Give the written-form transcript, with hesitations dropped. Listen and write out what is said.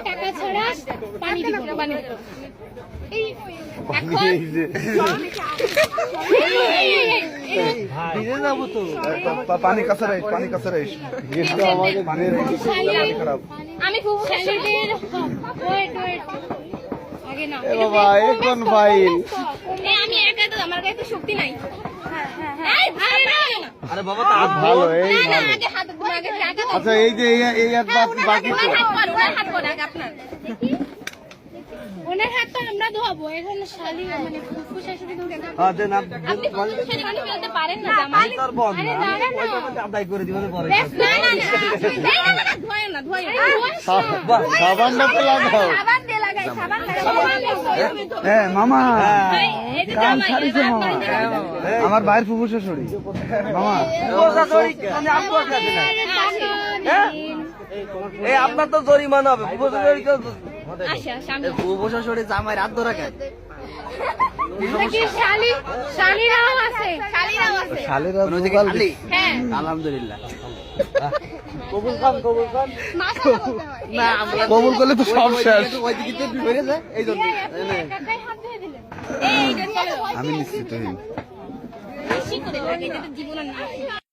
টাকা ছাড়া পানি দিব পানি দিব এই পানি কাছে রাইস আমি খুব শালিদের ওয়েট আগে না বাবা এখন ফাইল আমি একা তো আমার গায়ে তো শক্তি নাই আরে বাবা তা ভালো এই না ভালো আগে হাত আগে আচ্ছা এই যে এই হাত বাকি তো হাত করে আগে আপনার ওনার হাতটা আমরা ধোবো এখন শালি মানে ফুফু শাশুড়ি ধরে না হ্যাঁ দেন আপনি ফুফু শাশুড়ি পানি ফেলতে পারেন না জামাই তোর বল আরে না না ওইটা মধ্যে আদায় করে দিবেন পরে না ধোয় না সাবানটা তো লাগাও সাবান দিয়ে লাগাই সাবান লাগাই হ্যাঁ মামা এই যে কাম জামাই ছাড়িছে মামা আমার বাইরের ফুফু শাশুড়ি মামা ওজা জরি মানে আপু আছে না এই আপনার তো জরিমানা হবে বুঝা জরি তো আচ্ছা সামনে বুঝা জরি জামাই রাত ধরে খায় নাকি শালিরাও আছে শালেরা খালি হ্যাঁ আলহামদুলিল্লাহ কবুল খান না আমরা কবুল করলে তো সব শেষ ওই দিকে তো বেরে যায় এই জন্য কাকাই হাত ধরে দিলেন এই যে চলো আমি নিশ্চিত হই বেশি করে লাগে এটা তো জীবন না